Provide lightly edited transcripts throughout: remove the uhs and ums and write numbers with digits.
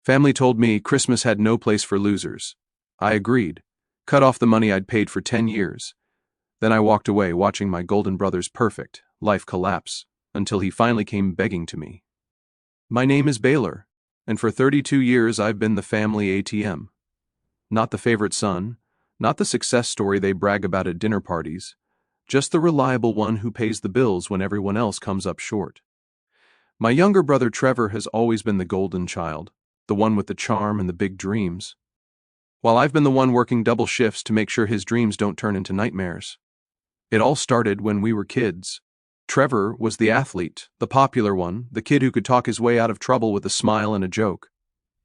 Family told me Christmas had no place for losers. I agreed, cut off the money I'd paid for 10 years. Then I walked away watching my golden brother's perfect life collapse until he finally came begging to me. My name is Baylor, and for 32 years I've been the family ATM. Not the favorite son, not the success story they brag about at dinner parties, just the reliable one who pays the bills when everyone else comes up short. My younger brother Trevor has always been the golden child, the one with the charm and the big dreams, while I've been the one working double shifts to make sure his dreams don't turn into nightmares. It all started when we were kids. Trevor was the athlete, the popular one, the kid who could talk his way out of trouble with a smile and a joke.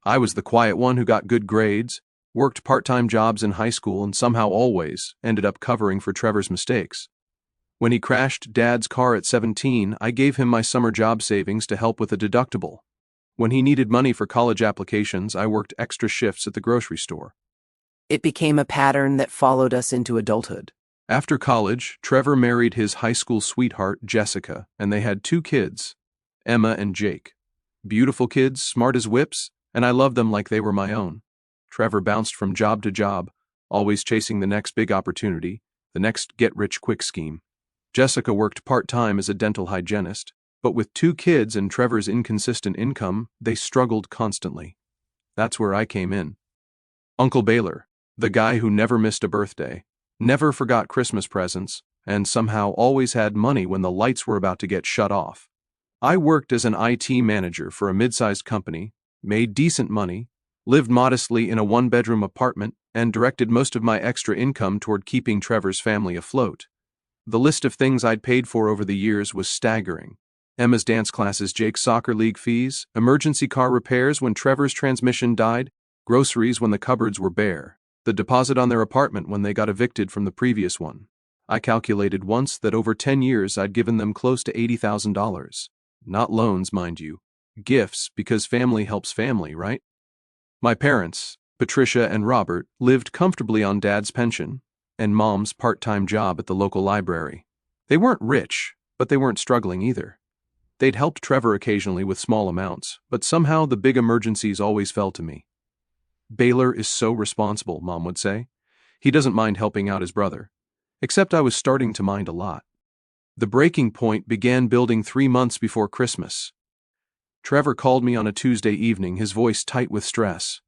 I was the quiet one who got good grades, worked part-time jobs in high school, and somehow always ended up covering for Trevor's mistakes. When he crashed Dad's car at 17, I gave him my summer job savings to help with a deductible. When he needed money for college applications, I worked extra shifts at the grocery store. It became a pattern that followed us into adulthood. After college, Trevor married his high school sweetheart, Jessica, and they had 2 kids, Emma and Jake. Beautiful kids, smart as whips, and I loved them like they were my own. Trevor bounced from job to job, always chasing the next big opportunity, the next get-rich-quick scheme. Jessica worked part-time as a dental hygienist, but with 2 kids and Trevor's inconsistent income, they struggled constantly. That's where I came in. Uncle Baylor, the guy who never missed a birthday, never forgot Christmas presents, and somehow always had money when the lights were about to get shut off. I worked as an IT manager for a mid-sized company, made decent money, lived modestly in a 1-bedroom apartment, and directed most of my extra income toward keeping Trevor's family afloat. The list of things I'd paid for over the years was staggering. Emma's dance classes, Jake's soccer league fees, emergency car repairs when Trevor's transmission died, groceries when the cupboards were bare, the deposit on their apartment when they got evicted from the previous one. I calculated once that over 10 years I'd given them close to $80,000. Not loans, mind you. Gifts, because family helps family, right? My parents, Patricia and Robert, lived comfortably on Dad's pension and Mom's part-time job at the local library. They weren't rich, but they weren't struggling either. They'd helped Trevor occasionally with small amounts, but somehow the big emergencies always fell to me. Baylor is so responsible, Mom would say. He doesn't mind helping out his brother. Except I was starting to mind a lot. The breaking point began building 3 months before Christmas. Trevor called me on a Tuesday evening, his voice tight with stress.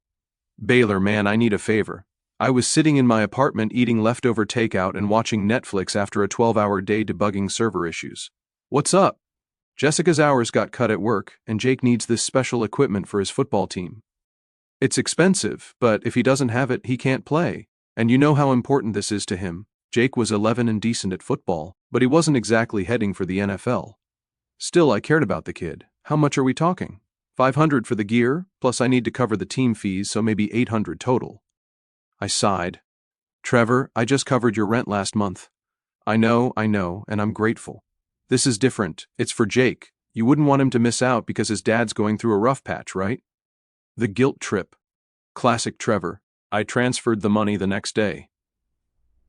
Baylor, man, I need a favor. I was sitting in my apartment eating leftover takeout and watching Netflix after a 12-hour day debugging server issues. What's up? Jessica's hours got cut at work, and Jake needs this special equipment for his football team. It's expensive, but if he doesn't have it, he can't play. And you know how important this is to him. Jake was 11 and decent at football, but he wasn't exactly heading for the NFL. Still, I cared about the kid. How much are we talking? $500 for the gear, plus I need to cover the team fees, so maybe $800 total. I sighed. Trevor, I just covered your rent last month. I know, and I'm grateful. This is different. It's for Jake. You wouldn't want him to miss out because his dad's going through a rough patch, right? The guilt trip. Classic Trevor. I transferred the money the next day.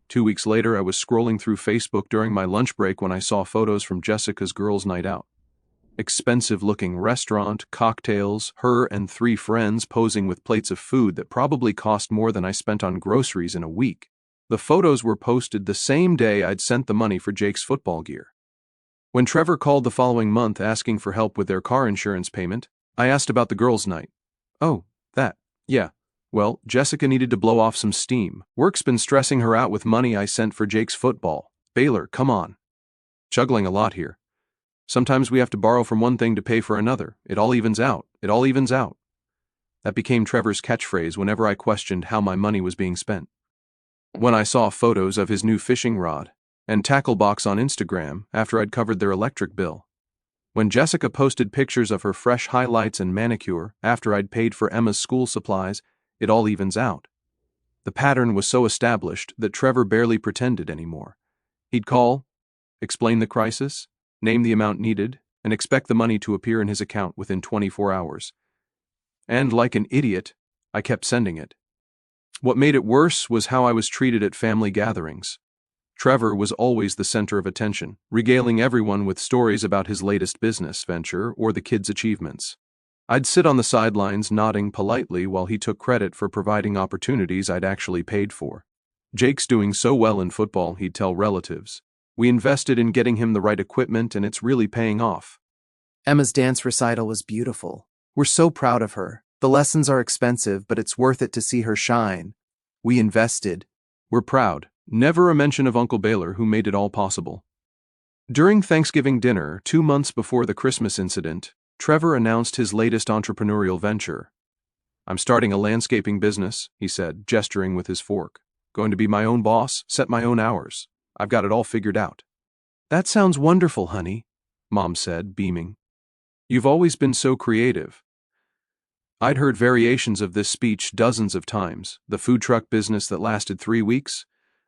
2 weeks later, I was scrolling through Facebook during my lunch break when I saw photos from Jessica's girls' night out. Expensive-looking restaurant, cocktails, her and 3 friends posing with plates of food that probably cost more than I spent on groceries in a week. The photos were posted the same day I'd sent the money for Jake's football gear. When Trevor called the following month asking for help with their car insurance payment, I asked about the girls' night. Oh, that. Yeah. Well, Jessica needed to blow off some steam. Work's been stressing her out with money I sent for Jake's football. Baylor, come on. Juggling a lot here. Sometimes we have to borrow from one thing to pay for another. It all evens out. It all evens out. That became Trevor's catchphrase whenever I questioned how my money was being spent. When I saw photos of his new fishing rod and tackle box on Instagram after I'd covered their electric bill. When Jessica posted pictures of her fresh highlights and manicure after I'd paid for Emma's school supplies, it all evens out. The pattern was so established that Trevor barely pretended anymore. He'd call, explain the crisis, name the amount needed, and expect the money to appear in his account within 24 hours. And like an idiot, I kept sending it. What made it worse was how I was treated at family gatherings. Trevor was always the center of attention, regaling everyone with stories about his latest business venture or the kids' achievements. I'd sit on the sidelines nodding politely while he took credit for providing opportunities I'd actually paid for. Jake's doing so well in football, he'd tell relatives. We invested in getting him the right equipment and it's really paying off. Emma's dance recital was beautiful. We're so proud of her. The lessons are expensive, but it's worth it to see her shine. We invested. We're proud. Never a mention of Uncle Baylor, who made it all possible. During Thanksgiving dinner, 2 months before the Christmas incident, Trevor announced his latest entrepreneurial venture. I'm starting a landscaping business, he said, gesturing with his fork. Going to be my own boss, set my own hours. I've got it all figured out. That sounds wonderful, honey, Mom said, beaming. You've always been so creative. I'd heard variations of this speech dozens of times. The food truck business that lasted 3 weeks,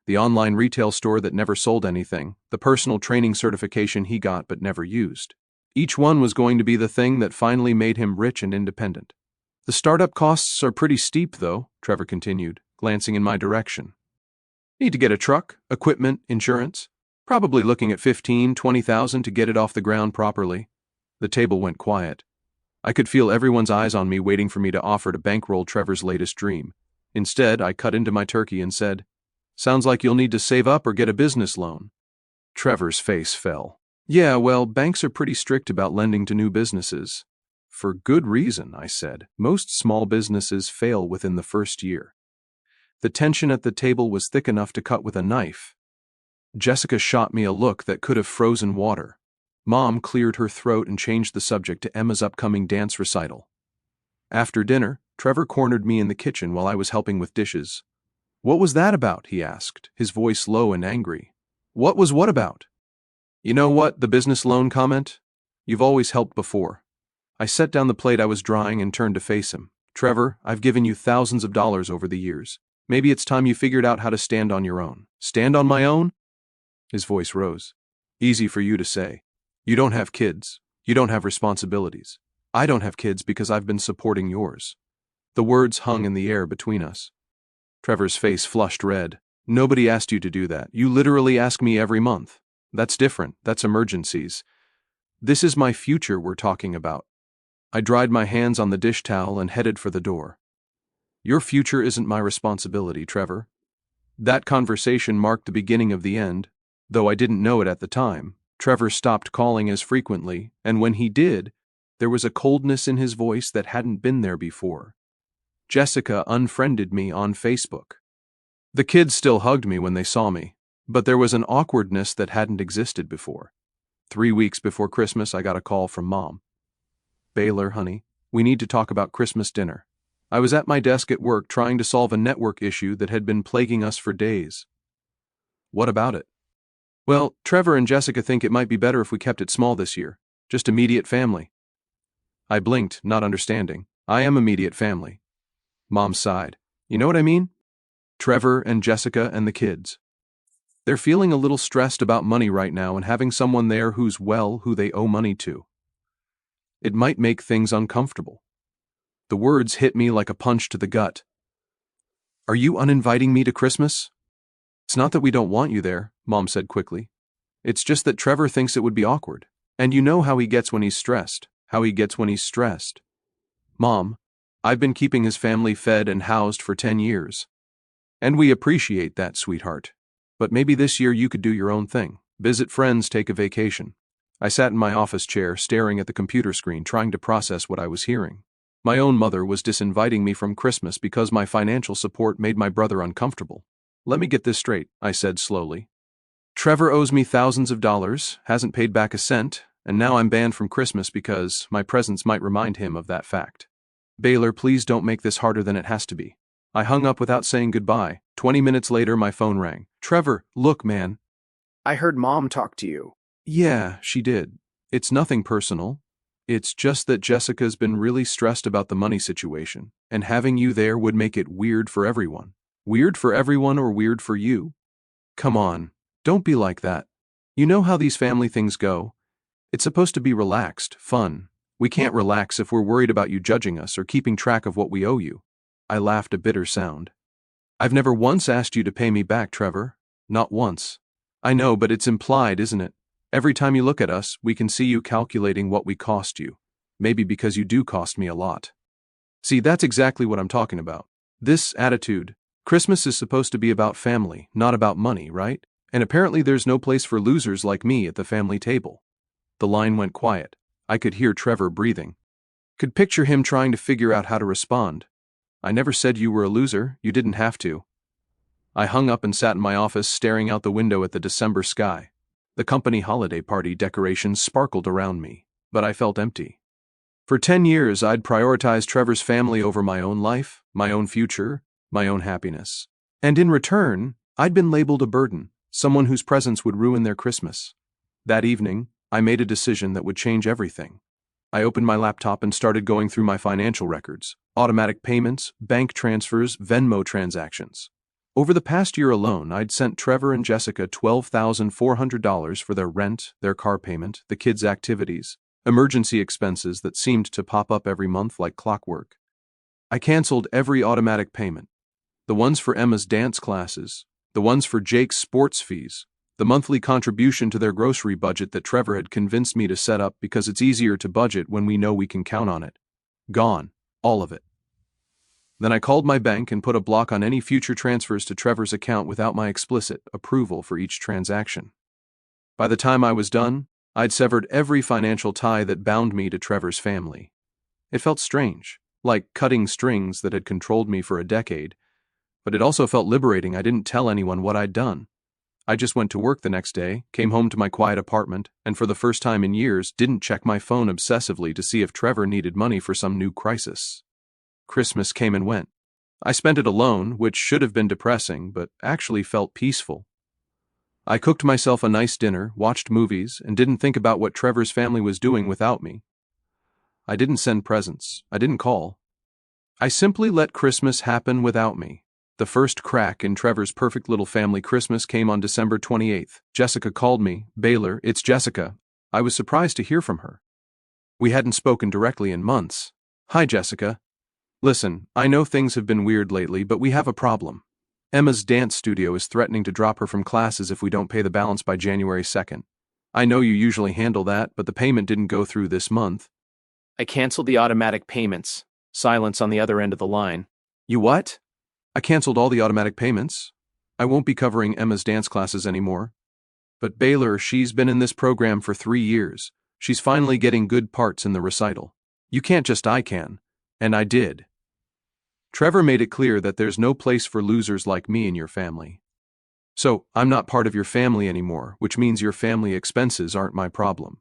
the online retail store that never sold anything, the personal training certification he got but never used. Each one was going to be the thing that finally made him rich and independent. The startup costs are pretty steep, though, Trevor continued, glancing in my direction. Need to get a truck, equipment, insurance. Probably looking at $15,000-20,000 to get it off the ground properly. The table went quiet. I could feel everyone's eyes on me waiting for me to offer to bankroll Trevor's latest dream. Instead, I cut into my turkey and said, Sounds like you'll need to save up or get a business loan. Trevor's face fell. Yeah, well, banks are pretty strict about lending to new businesses. For good reason, I said. Most small businesses fail within the first year. The tension at the table was thick enough to cut with a knife. Jessica shot me a look that could have frozen water. Mom cleared her throat and changed the subject to Emma's upcoming dance recital. After dinner, Trevor cornered me in the kitchen while I was helping with dishes. What was that about? He asked, his voice low and angry. What was what about? You know what, the business loan comment? You've always helped before. I set down the plate I was drying and turned to face him. Trevor, I've given you thousands of dollars over the years. Maybe it's time you figured out how to stand on your own. Stand on my own? His voice rose. Easy for you to say. You don't have kids. You don't have responsibilities. I don't have kids because I've been supporting yours. The words hung in the air between us. Trevor's face flushed red. Nobody asked you to do that. You literally ask me every month. That's different. That's emergencies. This is my future we're talking about. I dried my hands on the dish towel and headed for the door. Your future isn't my responsibility, Trevor. That conversation marked the beginning of the end. Though I didn't know it at the time, Trevor stopped calling as frequently, and when he did, there was a coldness in his voice that hadn't been there before. Jessica unfriended me on Facebook. The kids still hugged me when they saw me, but there was an awkwardness that hadn't existed before. 3 weeks before Christmas, I got a call from Mom. Baylor, honey, we need to talk about Christmas dinner. I was at my desk at work trying to solve a network issue that had been plaguing us for days. What about it? Well, Trevor and Jessica think it might be better if we kept it small this year. Just immediate family. I blinked, not understanding. I am immediate family. Mom sighed. You know what I mean? Trevor and Jessica and the kids. They're feeling a little stressed about money right now and having someone there who they owe money to. It might make things uncomfortable. The words hit me like a punch to the gut. Are you uninviting me to Christmas? It's not that we don't want you there, Mom said quickly. It's just that Trevor thinks it would be awkward. And you know how he gets when he's stressed. Mom, I've been keeping his family fed and housed for 10 years. And we appreciate that, sweetheart. But maybe this year you could do your own thing. Visit friends, take a vacation. I sat in my office chair, staring at the computer screen, trying to process what I was hearing. My own mother was disinviting me from Christmas because my financial support made my brother uncomfortable. Let me get this straight, I said slowly. Trevor owes me thousands of dollars, hasn't paid back a cent, and now I'm banned from Christmas because my presence might remind him of that fact. Baylor, please don't make this harder than it has to be. I hung up without saying goodbye. 20 minutes later, my phone rang. Trevor, look, man. I heard Mom talk to you. Yeah, she did. It's nothing personal. It's just that Jessica's been really stressed about the money situation, and having you there would make it weird for everyone. Weird for everyone or weird for you? Come on, don't be like that. You know how these family things go. It's supposed to be relaxed, fun. We can't relax if we're worried about you judging us or keeping track of what we owe you. I laughed a bitter sound. I've never once asked you to pay me back, Trevor. Not once. I know, but it's implied, isn't it? Every time you look at us, we can see you calculating what we cost you. Maybe because you do cost me a lot. See, that's exactly what I'm talking about. This attitude. Christmas is supposed to be about family, not about money, right? And apparently there's no place for losers like me at the family table. The line went quiet. I could hear Trevor breathing. Could picture him trying to figure out how to respond. I never said you were a loser, you didn't have to. I hung up and sat in my office staring out the window at the December sky. The company holiday party decorations sparkled around me, but I felt empty. For 10 years, I'd prioritized Trevor's family over my own life, my own future, my own happiness. And in return, I'd been labeled a burden, someone whose presence would ruin their Christmas. That evening, I made a decision that would change everything. I opened my laptop and started going through my financial records, automatic payments, bank transfers, Venmo transactions. Over the past year alone, I'd sent Trevor and Jessica $12,400 for their rent, their car payment, the kids' activities, emergency expenses that seemed to pop up every month like clockwork. I canceled every automatic payment. The ones for Emma's dance classes, the ones for Jake's sports fees, the monthly contribution to their grocery budget that Trevor had convinced me to set up because it's easier to budget when we know we can count on it. Gone. All of it. Then I called my bank and put a block on any future transfers to Trevor's account without my explicit approval for each transaction. By the time I was done, I'd severed every financial tie that bound me to Trevor's family. It felt strange, like cutting strings that had controlled me for a decade, but it also felt liberating. I didn't tell anyone what I'd done. I just went to work the next day, came home to my quiet apartment, and for the first time in years didn't check my phone obsessively to see if Trevor needed money for some new crisis. Christmas came and went. I spent it alone, which should have been depressing, but actually felt peaceful. I cooked myself a nice dinner, watched movies, and didn't think about what Trevor's family was doing without me. I didn't send presents. I didn't call. I simply let Christmas happen without me. The first crack in Trevor's perfect little family Christmas came on December 28th. Jessica called me. "Baylor, it's Jessica." I was surprised to hear from her. We hadn't spoken directly in months. "Hi, Jessica. Listen, I know things have been weird lately, but we have a problem. Emma's dance studio is threatening to drop her from classes if we don't pay the balance by January 2nd. I know you usually handle that, but the payment didn't go through this month." I canceled the automatic payments. Silence on the other end of the line. "You what?" "I canceled all the automatic payments. I won't be covering Emma's dance classes anymore." "But Baylor, she's been in this program for 3 years. She's finally getting good parts in the recital. You can't just I can." And I did. Trevor made it clear that there's no place for losers like me in your family. So, I'm not part of your family anymore, which means your family expenses aren't my problem.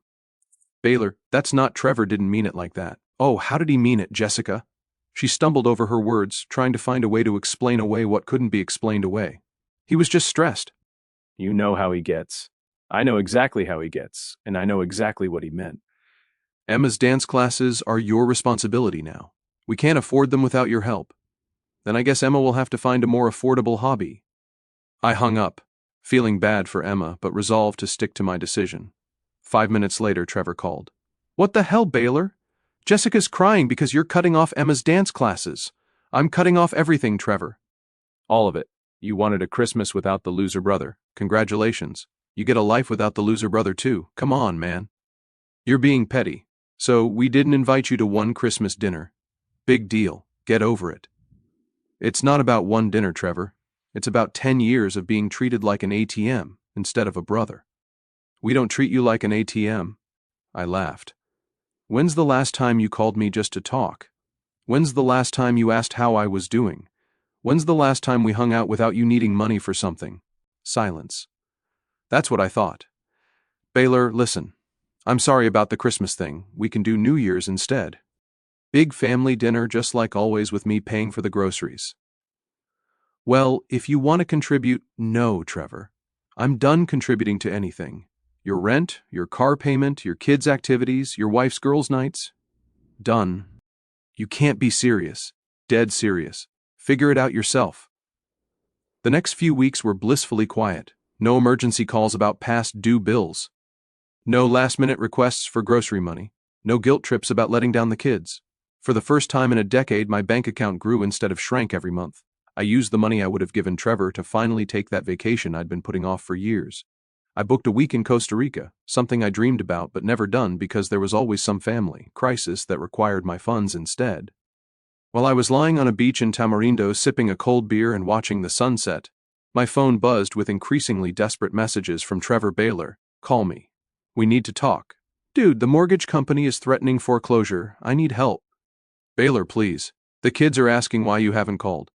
"Baylor, that's not Trevor didn't mean it like that." "Oh, how did he mean it, Jessica?" She stumbled over her words, trying to find a way to explain away what couldn't be explained away. "He was just stressed." You know how he gets. I know exactly how he gets, and I know exactly what he meant. "Emma's dance classes are your responsibility now. We can't afford them without your help. Then I guess Emma will have to find a more affordable hobby." I hung up, feeling bad for Emma, but resolved to stick to my decision. 5 minutes later, Trevor called. "What the hell, Baylor? Jessica's crying because you're cutting off Emma's dance classes." "I'm cutting off everything, Trevor." All of it. You wanted a Christmas without the loser brother. Congratulations. You get a life without the loser brother too. Come on, man. You're being petty. So we didn't invite you to one Christmas dinner. Big deal. Get over it. It's not about one dinner, Trevor. It's about 10 years of being treated like an ATM instead of a brother. "We don't treat you like an ATM." I laughed. "When's the last time you called me just to talk? When's the last time you asked how I was doing? When's the last time we hung out without you needing money for something?" Silence. That's what I thought. "Baylor, listen. I'm sorry about the Christmas thing. We can do New Year's instead. Big family dinner just like always with me paying for the groceries." "Well, if you want to contribute, no, Trevor. I'm done contributing to anything. Your rent, your car payment, your kids' activities, your wife's girls' nights. Done. You can't be serious. Dead serious. Figure it out yourself." The next few weeks were blissfully quiet. No emergency calls about past due bills. No last-minute requests for grocery money. No guilt trips about letting down the kids. For the first time in a decade, my bank account grew instead of shrank every month. I used the money I would have given Trevor to finally take that vacation I'd been putting off for years. I booked a week in Costa Rica, something I dreamed about but never done because there was always some family crisis that required my funds instead. While I was lying on a beach in Tamarindo sipping a cold beer and watching the sunset, my phone buzzed with increasingly desperate messages from Trevor Baylor. Call me. We need to talk. Dude, the mortgage company is threatening foreclosure. I need help. Baylor, please. The kids are asking why you haven't called.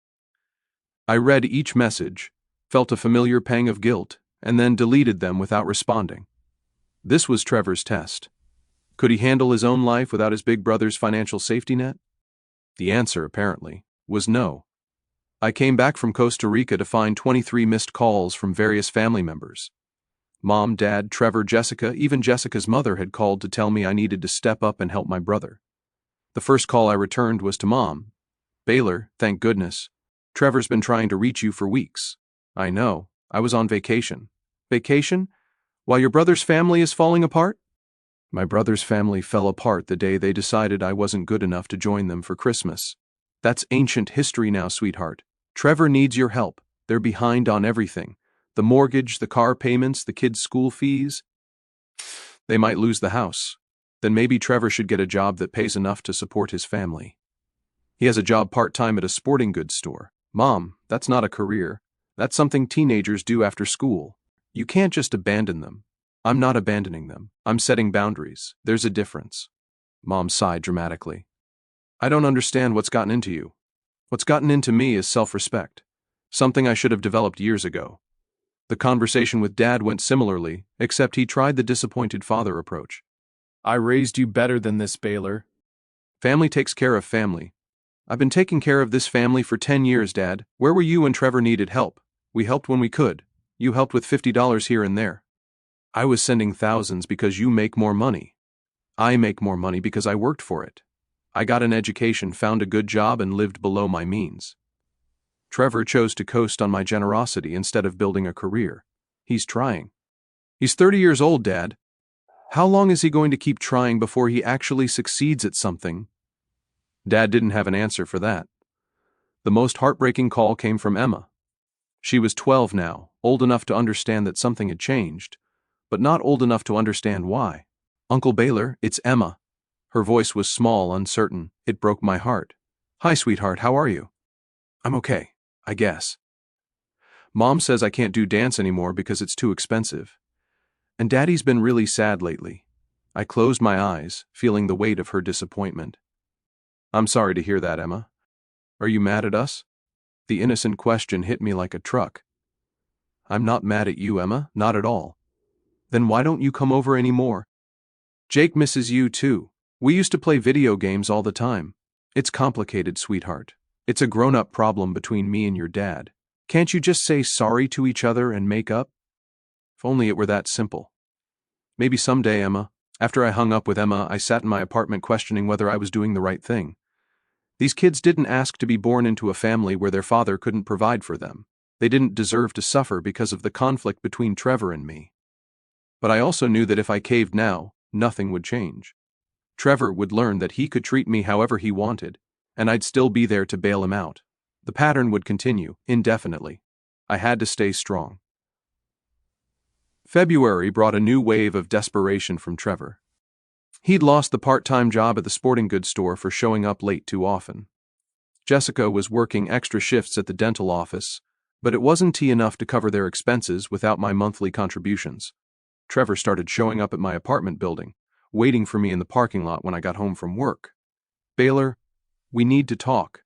I read each message, felt a familiar pang of guilt, and then deleted them without responding. This was Trevor's test. Could he handle his own life without his big brother's financial safety net? The answer, apparently, was no. I came back from Costa Rica to find 23 missed calls from various family members. Mom, Dad, Trevor, Jessica, even Jessica's mother had called to tell me I needed to step up and help my brother. The first call I returned was to Mom. Baylor, thank goodness. Trevor's been trying to reach you for weeks. I know. I was on vacation. Vacation? While your brother's family is falling apart? My brother's family fell apart the day they decided I wasn't good enough to join them for Christmas. That's ancient history now, sweetheart. Trevor needs your help. They're behind on everything. The mortgage, the car payments, the kids' school fees. They might lose the house. Then maybe Trevor should get a job that pays enough to support his family. He has a job part-time at a sporting goods store. Mom, that's not a career. That's something teenagers do after school. You can't just abandon them. I'm not abandoning them. I'm setting boundaries. There's a difference. Mom sighed dramatically. I don't understand what's gotten into you. What's gotten into me is self-respect. Something I should have developed years ago. The conversation with Dad went similarly, except he tried the disappointed father approach. I raised you better than this, Baylor. Family takes care of family. I've been taking care of this family for 10 years, Dad. Where were you when Trevor needed help? We helped when we could. You helped with $50 here and there. I was sending thousands because you make more money. I make more money because I worked for it. I got an education, found a good job, and lived below my means. Trevor chose to coast on my generosity instead of building a career. He's trying. He's 30 years old, Dad. How long is he going to keep trying before he actually succeeds at something? Dad didn't have an answer for that. The most heartbreaking call came from Emma. She was 12 now, old enough to understand that something had changed, but not old enough to understand why. Uncle Baylor, it's Emma. Her voice was small, uncertain. It broke my heart. Hi, sweetheart, how are you? I'm okay, I guess. Mom says I can't do dance anymore because it's too expensive. And Daddy's been really sad lately. I closed my eyes, feeling the weight of her disappointment. I'm sorry to hear that, Emma. Are you mad at us? The innocent question hit me like a truck. I'm not mad at you, Emma, not at all. Then why don't you come over anymore? Jake misses you too. We used to play video games all the time. It's complicated, sweetheart. It's a grown-up problem between me and your dad. Can't you just say sorry to each other and make up? If only it were that simple. Maybe someday, Emma. After I hung up with Emma, I sat in my apartment questioning whether I was doing the right thing. These kids didn't ask to be born into a family where their father couldn't provide for them. They didn't deserve to suffer because of the conflict between Trevor and me. But I also knew that if I caved now, nothing would change. Trevor would learn that he could treat me however he wanted, and I'd still be there to bail him out. The pattern would continue, indefinitely. I had to stay strong. February brought a new wave of desperation from Trevor. He'd lost the part-time job at the sporting goods store for showing up late too often. Jessica was working extra shifts at the dental office, but it wasn't enough to cover their expenses without my monthly contributions. Trevor started showing up at my apartment building, waiting for me in the parking lot when I got home from work. Baylor, we need to talk.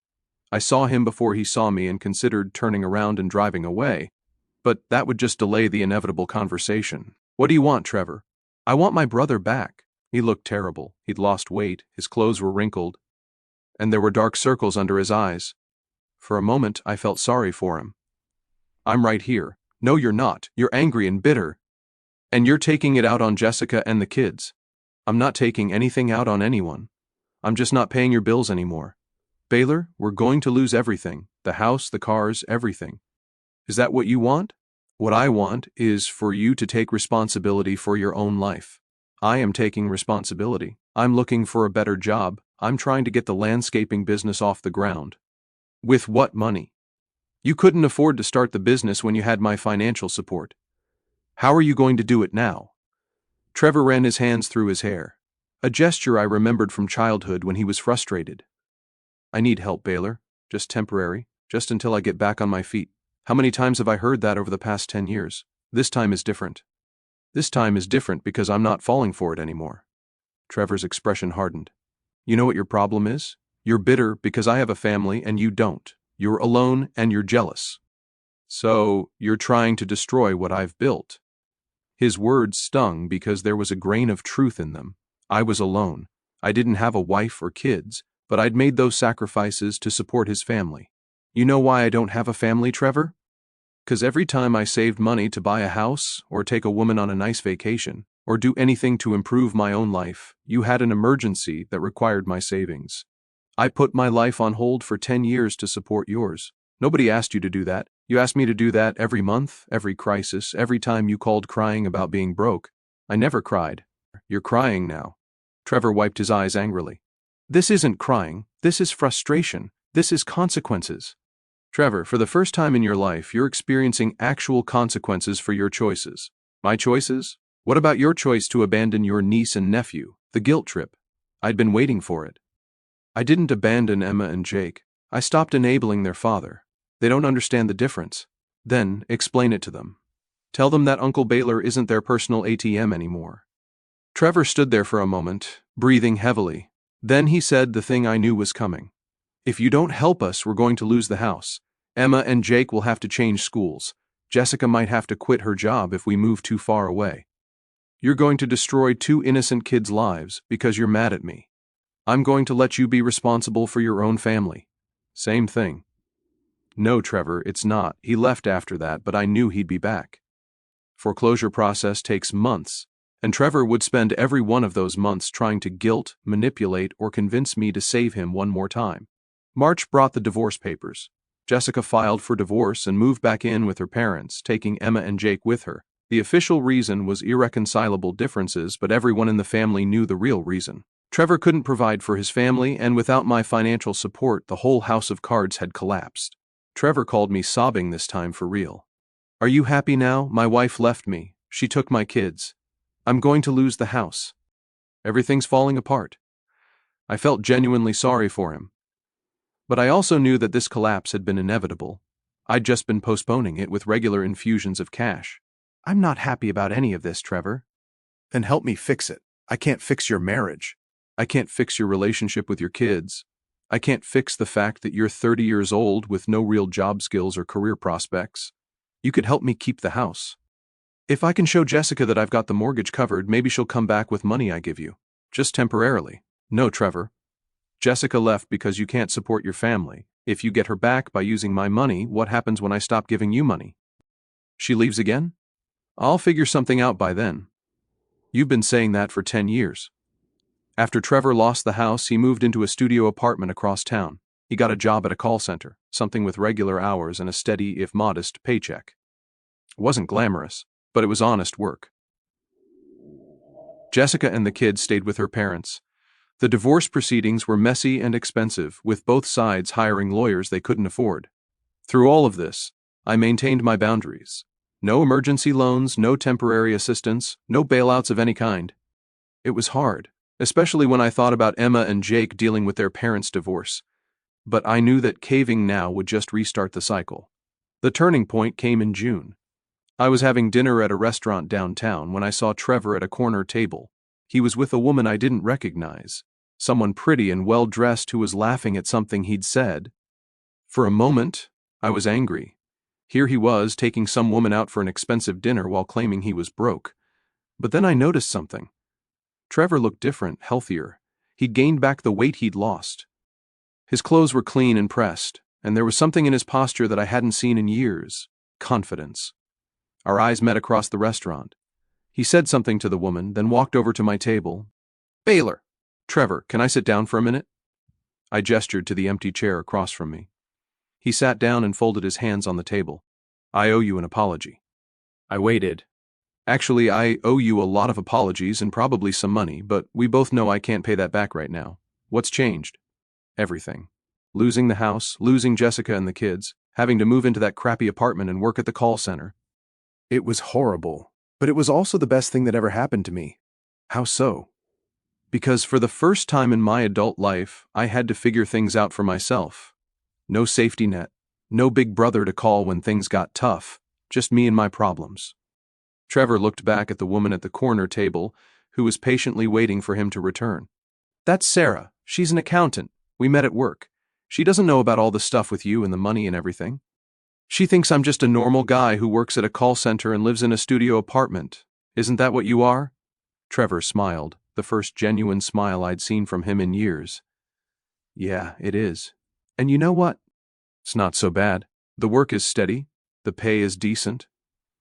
I saw him before he saw me and considered turning around and driving away, but that would just delay the inevitable conversation. What do you want, Trevor? I want my brother back. He looked terrible. He'd lost weight, his clothes were wrinkled, and there were dark circles under his eyes. For a moment, I felt sorry for him. I'm right here. No, you're not. You're angry and bitter. And you're taking it out on Jessica and the kids. I'm not taking anything out on anyone. I'm just not paying your bills anymore. Baylor, we're going to lose everything. The house, the cars, everything. Is that what you want? What I want is for you to take responsibility for your own life. I am taking responsibility. I'm looking for a better job. I'm trying to get the landscaping business off the ground. With what money? You couldn't afford to start the business when you had my financial support. How are you going to do it now? Trevor ran his hands through his hair, a gesture I remembered from childhood when he was frustrated. I need help, Baylor. Just temporary, just until I get back on my feet. How many times have I heard that over the past 10 years? This time is different. This time is different because I'm not falling for it anymore. Trevor's expression hardened. You know what your problem is? You're bitter because I have a family and you don't. You're alone and you're jealous. So, you're trying to destroy what I've built. His words stung because there was a grain of truth in them. I was alone. I didn't have a wife or kids, but I'd made those sacrifices to support his family. You know why I don't have a family, Trevor? 'Cause every time I saved money to buy a house, or take a woman on a nice vacation, or do anything to improve my own life, you had an emergency that required my savings. I put my life on hold for 10 years to support yours. Nobody asked you to do that. You asked me to do that every month, every crisis, every time you called crying about being broke. I never cried. You're crying now. Trevor wiped his eyes angrily. This isn't crying. This is frustration. This is consequences. Trevor, for the first time in your life, you're experiencing actual consequences for your choices. My choices? What about your choice to abandon your niece and nephew? The guilt trip. I'd been waiting for it. I didn't abandon Emma and Jake. I stopped enabling their father. They don't understand the difference. Then, explain it to them. Tell them that Uncle Baylor isn't their personal ATM anymore. Trevor stood there for a moment, breathing heavily. Then he said the thing I knew was coming. If you don't help us, we're going to lose the house. Emma and Jake will have to change schools. Jessica might have to quit her job if we move too far away. You're going to destroy 2 innocent kids' lives because you're mad at me. I'm going to let you be responsible for your own family. Same thing. No, Trevor, it's not. He left after that, but I knew he'd be back. Foreclosure process takes months, and Trevor would spend every one of those months trying to guilt, manipulate, or convince me to save him one more time. March brought the divorce papers. Jessica filed for divorce and moved back in with her parents, taking Emma and Jake with her. The official reason was irreconcilable differences, but everyone in the family knew the real reason. Trevor couldn't provide for his family, and without my financial support, the whole house of cards had collapsed. Trevor called me sobbing this time for real. Are you happy now? My wife left me. She took my kids. I'm going to lose the house. Everything's falling apart. I felt genuinely sorry for him. But I also knew that this collapse had been inevitable. I'd just been postponing it with regular infusions of cash. I'm not happy about any of this, Trevor. Then help me fix it. I can't fix your marriage. I can't fix your relationship with your kids. I can't fix the fact that you're 30 years old with no real job skills or career prospects. You could help me keep the house. If I can show Jessica that I've got the mortgage covered, maybe she'll come back with money I give you. Just temporarily. No, Trevor. Jessica left because you can't support your family. If you get her back by using my money, what happens when I stop giving you money? She leaves again? I'll figure something out by then. You've been saying that for 10 years. After Trevor lost the house, he moved into a studio apartment across town. He got a job at a call center, something with regular hours and a steady, if modest, paycheck. It wasn't glamorous, but it was honest work. Jessica and the kids stayed with her parents. The divorce proceedings were messy and expensive, with both sides hiring lawyers they couldn't afford. Through all of this, I maintained my boundaries. No emergency loans, no temporary assistance, no bailouts of any kind. It was hard, especially when I thought about Emma and Jake dealing with their parents' divorce. But I knew that caving now would just restart the cycle. The turning point came in June. I was having dinner at a restaurant downtown when I saw Trevor at a corner table. He was with a woman I didn't recognize, someone pretty and well-dressed who was laughing at something he'd said. For a moment, I was angry. Here he was taking some woman out for an expensive dinner while claiming he was broke. But then I noticed something. Trevor looked different, healthier. He'd gained back the weight he'd lost. His clothes were clean and pressed, and there was something in his posture that I hadn't seen in years. Confidence. Our eyes met across the restaurant. He said something to the woman, then walked over to my table. Baylor! Trevor, can I sit down for a minute? I gestured to the empty chair across from me. He sat down and folded his hands on the table. I owe you an apology. I waited. Actually, I owe you a lot of apologies and probably some money, but we both know I can't pay that back right now. What's changed? Everything. Losing the house, losing Jessica and the kids, having to move into that crappy apartment and work at the call center. It was horrible. But it was also the best thing that ever happened to me. How so? Because for the first time in my adult life, I had to figure things out for myself. No safety net, no big brother to call when things got tough, just me and my problems. Trevor looked back at the woman at the corner table, who was patiently waiting for him to return. That's Sarah. She's an accountant. We met at work. She doesn't know about all the stuff with you and the money and everything. She thinks I'm just a normal guy who works at a call center and lives in a studio apartment. Isn't that what you are? Trevor smiled, the first genuine smile I'd seen from him in years. Yeah, it is. And you know what? It's not so bad. The work is steady, the pay is decent,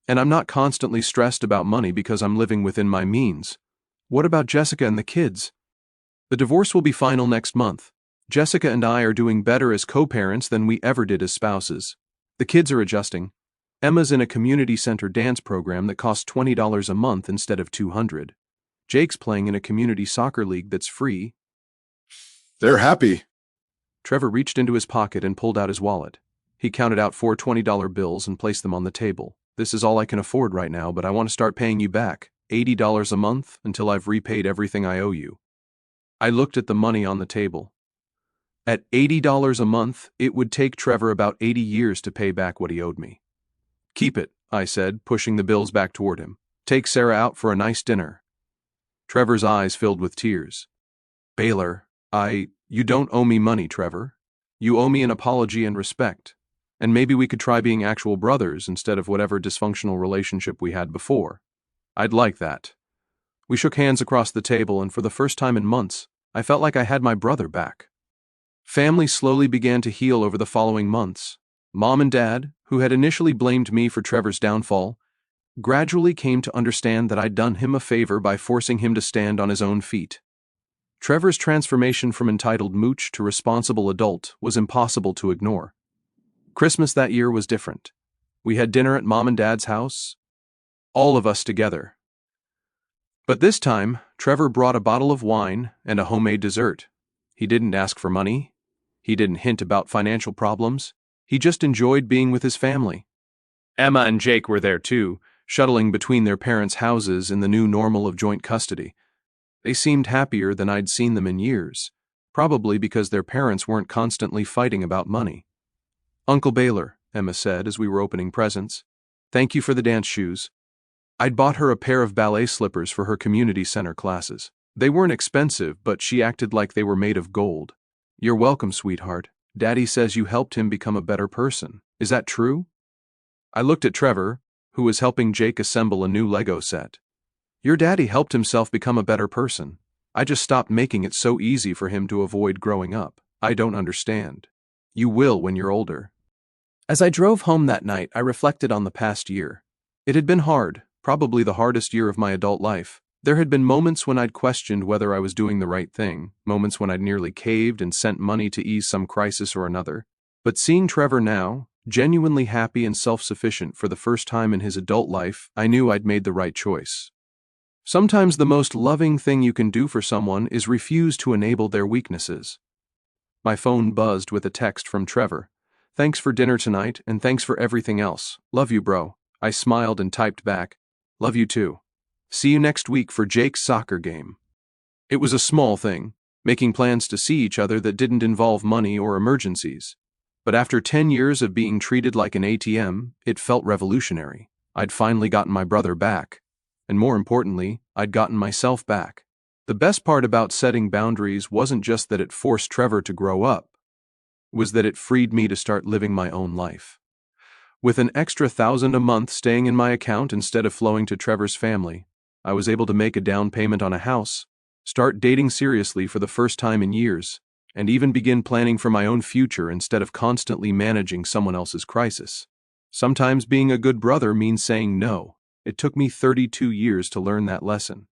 and I'm not constantly stressed about money because I'm living within my means. What about Jessica and the kids? The divorce will be final next month. Jessica and I are doing better as co-parents than we ever did as spouses. The kids are adjusting. Emma's in a community center dance program that costs $20 a month instead of $200. Jake's playing in a community soccer league that's free. They're happy. Trevor reached into his pocket and pulled out his wallet. He counted out 4 $20 bills and placed them on the table. This is all I can afford right now, but I want to start paying you back. $80 a month until I've repaid everything I owe you. I looked at the money on the table. At $80 a month, it would take Trevor about 80 years to pay back what he owed me. Keep it, I said, pushing the bills back toward him. Take Sarah out for a nice dinner. Trevor's eyes filled with tears. Baylor, you don't owe me money, Trevor. You owe me an apology and respect. And maybe we could try being actual brothers instead of whatever dysfunctional relationship we had before. I'd like that. We shook hands across the table, and for the first time in months, I felt like I had my brother back. Family slowly began to heal over the following months. Mom and Dad, who had initially blamed me for Trevor's downfall, gradually came to understand that I'd done him a favor by forcing him to stand on his own feet. Trevor's transformation from entitled mooch to responsible adult was impossible to ignore. Christmas that year was different. We had dinner at Mom and Dad's house, all of us together. But this time, Trevor brought a bottle of wine and a homemade dessert. He didn't ask for money. He didn't hint about financial problems. He just enjoyed being with his family. Emma and Jake were there too, shuttling between their parents' houses in the new normal of joint custody. They seemed happier than I'd seen them in years, probably because their parents weren't constantly fighting about money. Uncle Baylor, Emma said as we were opening presents, thank you for the dance shoes. I'd bought her a pair of ballet slippers for her community center classes. They weren't expensive, but she acted like they were made of gold. You're welcome, sweetheart. Daddy says you helped him become a better person. Is that true? I looked at Trevor, who was helping Jake assemble a new Lego set. Your daddy helped himself become a better person. I just stopped making it so easy for him to avoid growing up. I don't understand. You will when you're older. As I drove home that night, I reflected on the past year. It had been hard, probably the hardest year of my adult life. There had been moments when I'd questioned whether I was doing the right thing, moments when I'd nearly caved and sent money to ease some crisis or another. But seeing Trevor now, genuinely happy and self-sufficient for the first time in his adult life, I knew I'd made the right choice. Sometimes the most loving thing you can do for someone is refuse to enable their weaknesses. My phone buzzed with a text from Trevor. Thanks for dinner tonight, and thanks for everything else. Love you, bro. I smiled and typed back. Love you too. See you next week for Jake's soccer game. It was a small thing, making plans to see each other that didn't involve money or emergencies. But after 10 years of being treated like an ATM, it felt revolutionary. I'd finally gotten my brother back. And more importantly, I'd gotten myself back. The best part about setting boundaries wasn't just that it forced Trevor to grow up, it was that it freed me to start living my own life. With an extra $1,000 a month staying in my account instead of flowing to Trevor's family, I was able to make a down payment on a house, start dating seriously for the first time in years, and even begin planning for my own future instead of constantly managing someone else's crisis. Sometimes being a good brother means saying no. It took me 32 years to learn that lesson.